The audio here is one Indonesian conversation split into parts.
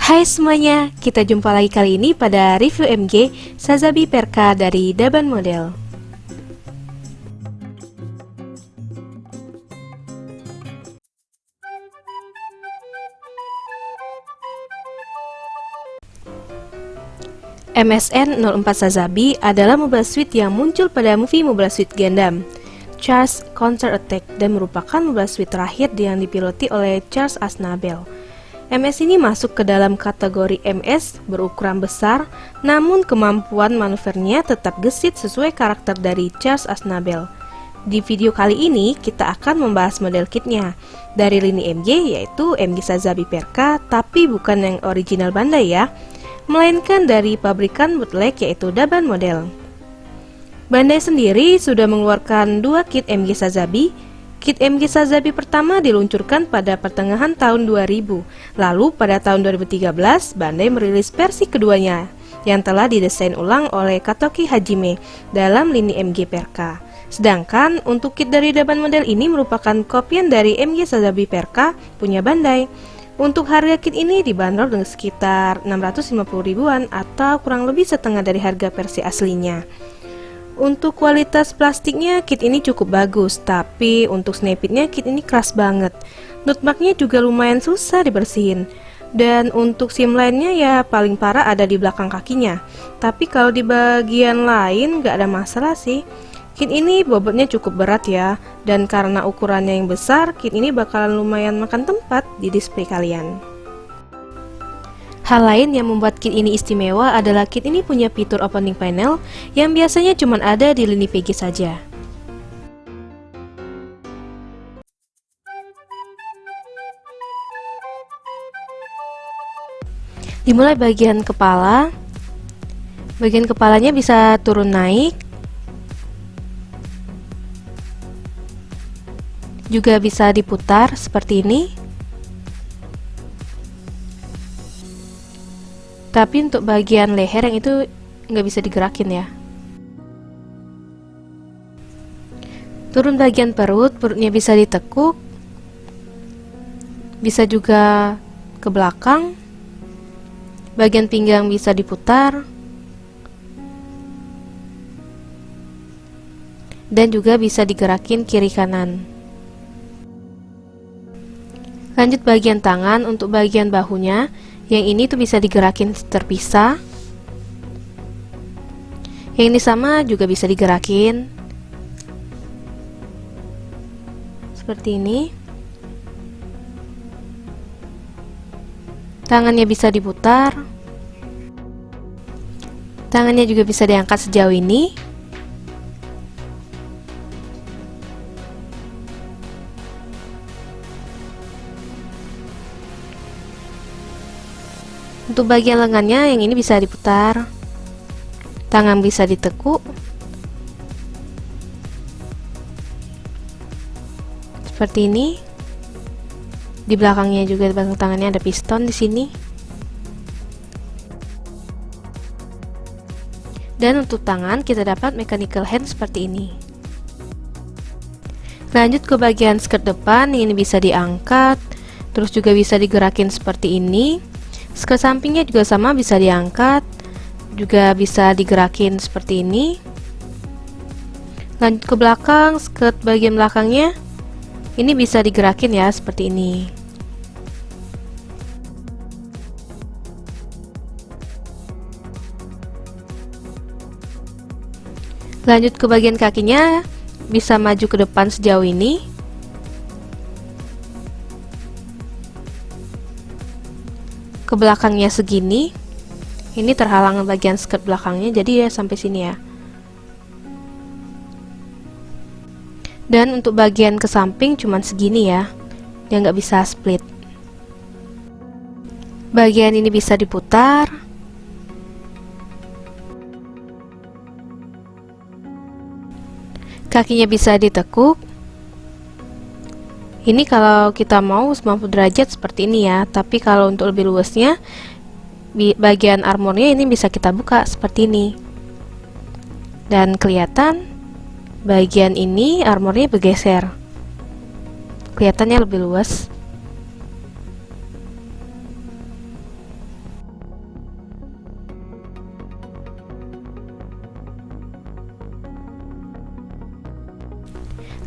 Hai semuanya, kita jumpa lagi kali ini pada review MG Sazabi Perka dari Daban Model. MSN 04 Sazabi adalah Mobile Suit yang muncul pada movie Mobile Suit Gundam Charge Counter Attack dan merupakan Mobile Suit terakhir yang dipiloti oleh Charles Aznavour. MS ini masuk ke dalam kategori MS berukuran besar, namun kemampuan manuvernya tetap gesit sesuai karakter dari Charles Aznavour. Di video kali ini kita akan membahas model kitnya dari lini MG, yaitu MG Sazabi Perka, tapi bukan yang original Bandai ya, melainkan dari pabrikan bootleg yaitu Daban Model. Bandai sendiri sudah mengeluarkan dua kit MG Sazabi. Kit MG Sazabi pertama diluncurkan pada pertengahan tahun 2000. Lalu pada tahun 2013 Bandai merilis versi keduanya yang telah didesain ulang oleh Katoki Hajime dalam lini MG Perka. Sedangkan untuk kit dari Daban Model ini merupakan kopian dari MG Sazabi Perka punya Bandai. Untuk harga kit ini dibanderol dengan sekitar 650 ribuan atau kurang lebih setengah dari harga versi aslinya. Untuk kualitas plastiknya kit ini cukup bagus, tapi untuk snapitnya kit ini keras banget. Nutmarknya juga lumayan susah dibersihin. Dan untuk sim lainnya ya paling parah ada di belakang kakinya. Tapi kalau di bagian lain gak ada masalah sih. Kit ini bobotnya cukup berat ya, dan karena ukurannya yang besar, kit ini bakalan lumayan makan tempat di display kalian. Hal lain yang membuat kit ini istimewa adalah kit ini punya fitur opening panel yang biasanya cuma ada di lini VG saja. Dimulai bagian kepala. Bagian kepalanya bisa turun naik, juga bisa diputar seperti ini. Tapi untuk bagian leher yang itu nggak bisa digerakin ya. Turun bagian perut, perutnya bisa ditekuk, bisa juga ke belakang. Bagian pinggang bisa diputar, dan juga bisa digerakin kiri kanan. Lanjut bagian tangan. Untuk bagian bahunya, yang ini tuh bisa digerakin terpisah. Yang ini sama juga bisa digerakin seperti ini. Tangannya bisa diputar. Tangannya juga bisa diangkat sejauh ini. Untuk bagian lengannya yang ini bisa diputar, tangan bisa ditekuk seperti ini. Di belakangnya juga, di belakang tangannya ada piston di sini. Dan untuk tangan kita dapat mechanical hand seperti ini. Lanjut ke bagian skirt depan, ini bisa diangkat, terus juga bisa digerakin seperti ini. Skirt sampingnya juga sama, bisa diangkat, juga bisa digerakin seperti ini. Lanjut ke belakang, skirt bagian belakangnya ini bisa digerakin ya, seperti ini. Lanjut ke bagian kakinya, bisa maju ke depan sejauh ini. Ke belakangnya segini. Ini terhalang bagian skirt belakangnya, jadi ya sampai sini ya. Dan untuk bagian ke samping cuman segini ya, dia nggak bisa split. Bagian ini bisa diputar. Kakinya bisa ditekuk. Ini kalau kita mau 90 derajat seperti ini ya, tapi kalau untuk lebih luasnya, bagian armornya ini bisa kita buka seperti ini. Dan kelihatan bagian ini armornya bergeser. Kelihatannya lebih luas.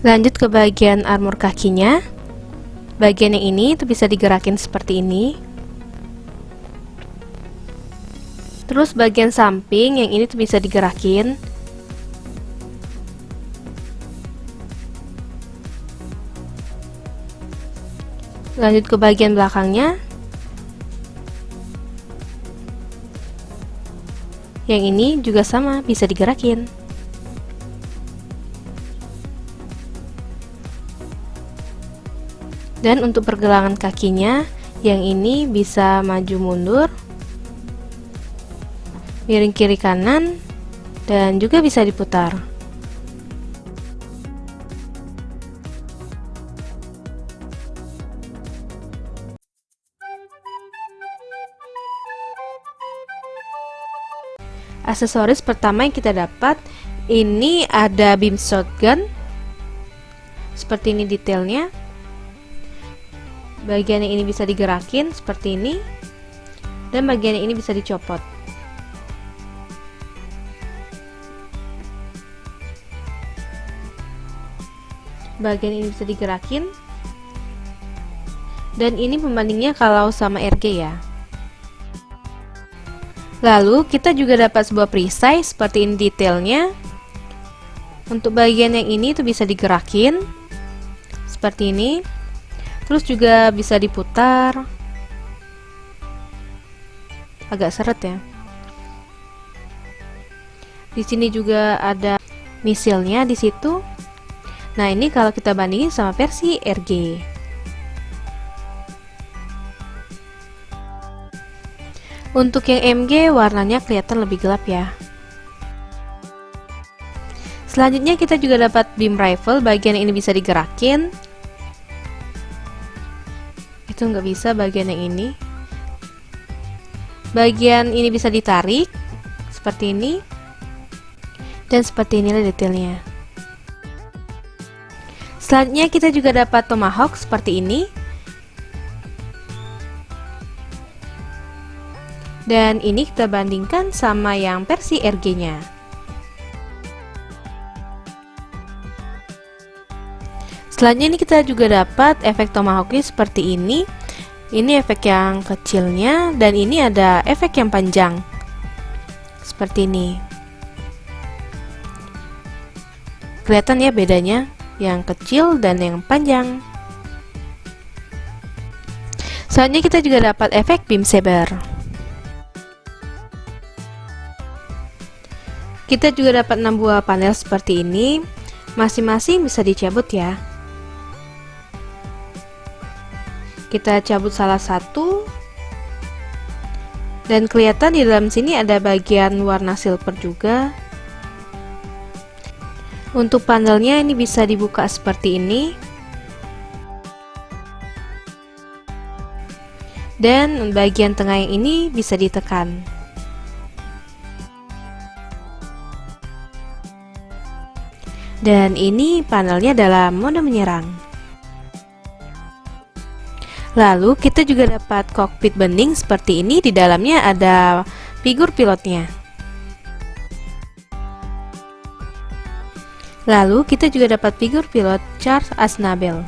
Lanjut ke bagian armor kakinya. Bagian yang ini itu bisa digerakin seperti ini. Terus bagian samping yang ini tuh bisa digerakin. Lanjut ke bagian belakangnya. Yang ini juga sama, bisa digerakin. Dan untuk pergelangan kakinya, yang ini bisa maju mundur, miring kiri kanan, dan juga bisa diputar. Aksesoris pertama yang kita dapat, ini ada beam shotgun. Seperti ini detailnya. Bagian yang ini bisa digerakin seperti ini, dan bagian yang ini bisa dicopot. Bagian ini bisa digerakin, dan ini pembandingnya kalau sama RG ya. Lalu kita juga dapat sebuah perisai seperti ini detailnya. Untuk bagian yang ini tuh bisa digerakin seperti ini. Terus juga bisa diputar. Agak seret ya. Di sini juga ada misilnya di situ. Nah, ini kalau kita bandingin sama versi RG. Untuk yang MG warnanya kelihatan lebih gelap ya. Selanjutnya kita juga dapat beam rifle, bagian ini bisa digerakin. Itu nggak bisa bagian yang ini. Bagian ini bisa ditarik seperti ini, dan seperti inilah detailnya. Selanjutnya kita juga dapat tomahawk seperti ini, dan ini kita bandingkan sama yang versi RG nya. Selanjutnya ini kita juga dapat efek tomahawknya seperti ini. Ini efek yang kecilnya, dan ini ada efek yang panjang seperti ini. Kelihatan ya bedanya, yang kecil dan yang panjang. Selanjutnya kita juga dapat efek beam saber. Kita juga dapat 6 buah panel seperti ini. Masing-masing bisa dicabut ya. Kita cabut salah satu, dan kelihatan di dalam sini ada bagian warna silver juga. Untuk panelnya ini bisa dibuka seperti ini, dan bagian tengah yang ini bisa ditekan. Dan ini panelnya dalam mode menyerang. Lalu kita juga dapat kokpit bening seperti ini, di dalamnya ada figur pilotnya. Lalu kita juga dapat figur pilot Charles Aznavour.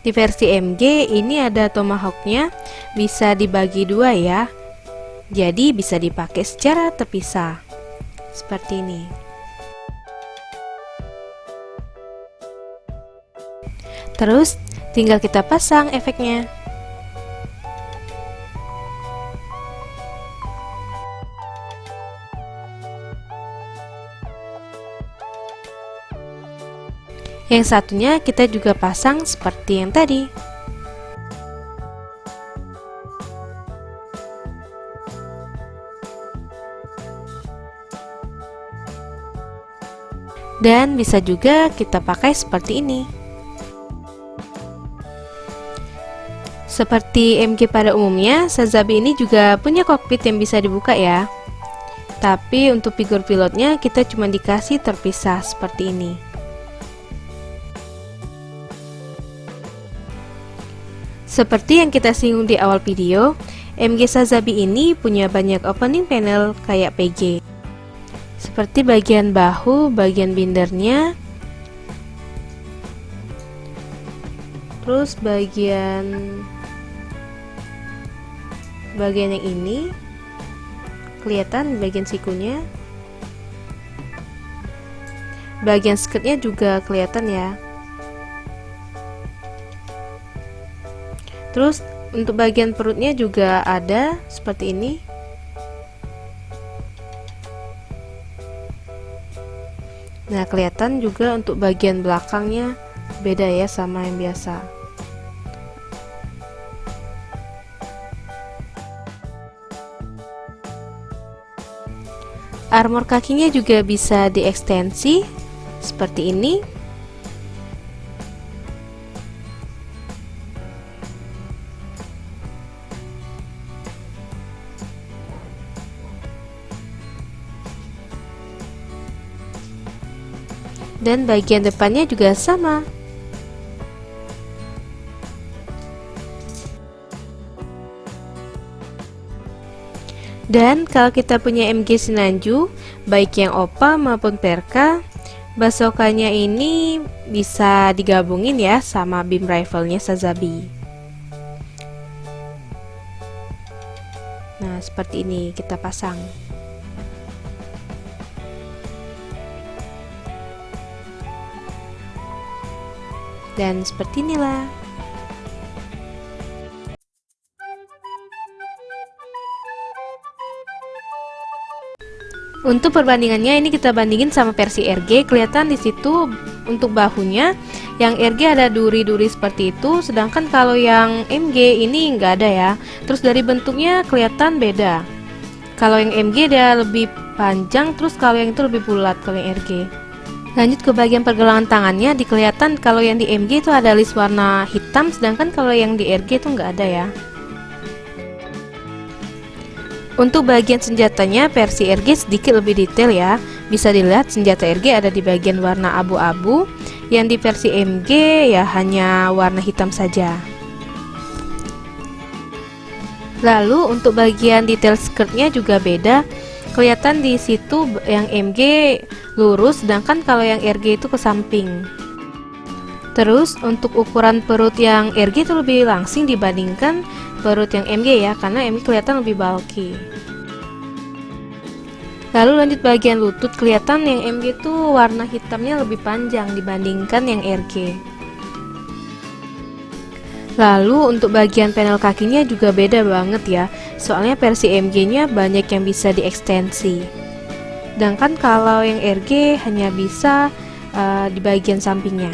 Di versi MG ini ada tomahawknya, bisa dibagi dua ya. Jadi bisa dipakai secara terpisah seperti ini. Terus tinggal kita pasang efeknya. Yang satunya kita juga pasang seperti yang tadi. Dan bisa juga kita pakai seperti ini. Seperti MG pada umumnya, Sazabi ini juga punya kokpit yang bisa dibuka ya. Tapi untuk figur pilotnya kita cuma dikasih terpisah seperti ini. Seperti yang kita singgung di awal video, MG Sazabi ini punya banyak opening panel kayak PG, seperti bagian bahu, bagian bindernya, terus bagian yang ini kelihatan bagian sikunya, bagian skirtnya juga kelihatan ya. Terus untuk bagian perutnya juga ada seperti ini. Nah, kelihatan juga untuk bagian belakangnya beda ya sama yang biasa. Armor kakinya juga bisa diekstensi seperti ini. Dan bagian depannya juga sama. Dan kalau kita punya MG Sinanju, baik yang OPA maupun Perka, bazooka-nya ini bisa digabungin ya sama beam rifle-nya Sazabi. Nah, seperti ini kita pasang. Dan seperti inilah. Untuk perbandingannya ini kita bandingin sama versi RG, kelihatan di situ untuk bahunya yang RG ada duri-duri seperti itu, sedangkan kalau yang MG ini nggak ada ya. Terus dari bentuknya kelihatan beda. Kalau yang MG dia lebih panjang, terus kalau yang itu lebih bulat kalau yang RG. Lanjut ke bagian pergelangan tangannya, dikelihatan kalau yang di MG itu ada list warna hitam, sedangkan kalau yang di RG itu nggak ada ya. Untuk bagian senjatanya versi RG sedikit lebih detail ya. Bisa dilihat senjata RG ada di bagian warna abu-abu, yang di versi MG ya hanya warna hitam saja. Lalu untuk bagian detail skirtnya juga beda. Kelihatan di situ yang MG lurus, sedangkan kalau yang RG itu ke samping. Terus untuk ukuran perut yang RG itu lebih langsing dibandingkan perut yang MG ya, karena MG kelihatan lebih bulky. Lalu lanjut bagian lutut, kelihatan yang MG itu warna hitamnya lebih panjang dibandingkan yang RG. Lalu untuk bagian panel kakinya juga beda banget ya, soalnya versi MG nya banyak yang bisa diekstensi, sedangkan kalau yang RG hanya bisa di bagian sampingnya.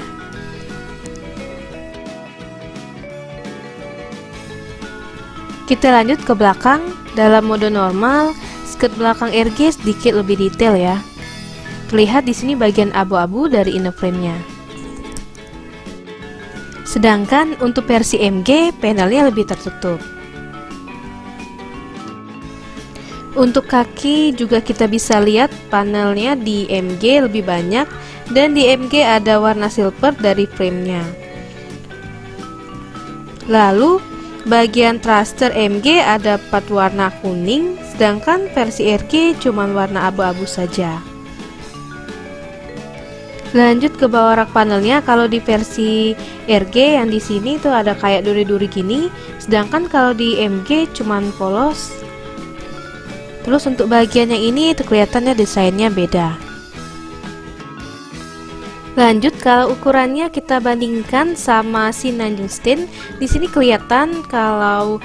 Kita lanjut ke belakang. Dalam mode normal, skirt belakang RG sedikit lebih detail ya. Terlihat di sini bagian abu-abu dari inner frame-nya. Sedangkan untuk versi MG, panelnya lebih tertutup. Untuk kaki juga kita bisa lihat panelnya di MG lebih banyak, dan di MG ada warna silver dari frame-nya. Lalu bagian thruster MG ada 4 warna kuning, sedangkan versi RG cuma warna abu-abu saja. Lanjut ke bawah rak panelnya, kalau di versi RG yang di sini tuh ada kayak duri-duri gini, sedangkan kalau di MG cuma polos. Terus untuk bagian yang ini itu kelihatannya desainnya beda. Lanjut, kalau ukurannya kita bandingkan sama Sinanju Stain, di sini kelihatan kalau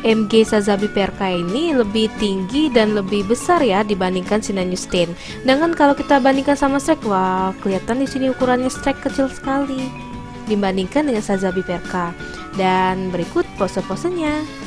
MG Sazabi Perka ini lebih tinggi dan lebih besar ya dibandingkan Sinanju Stain. Dengan kalau kita bandingkan sama Strike, wah kelihatan di sini ukurannya Strike kecil sekali dibandingkan dengan Sazabi Perka. Dan berikut pose-posenya.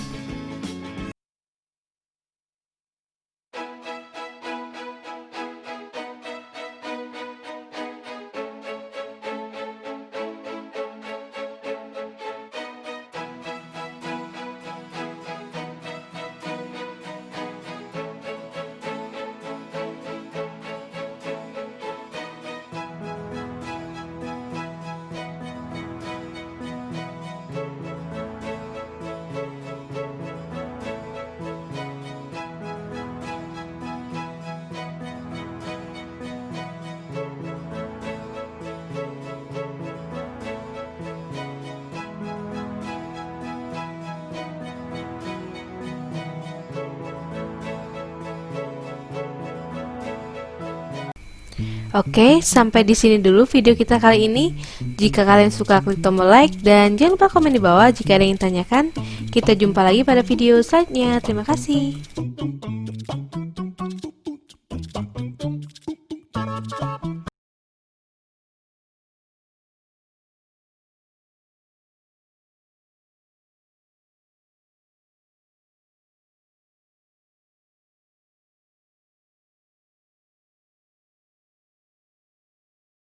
Oke, sampai di sini dulu video kita kali ini. Jika kalian suka, klik tombol like dan jangan lupa komen di bawah jika ada yang tanyakan. Kita jumpa lagi pada video selanjutnya. Terima kasih.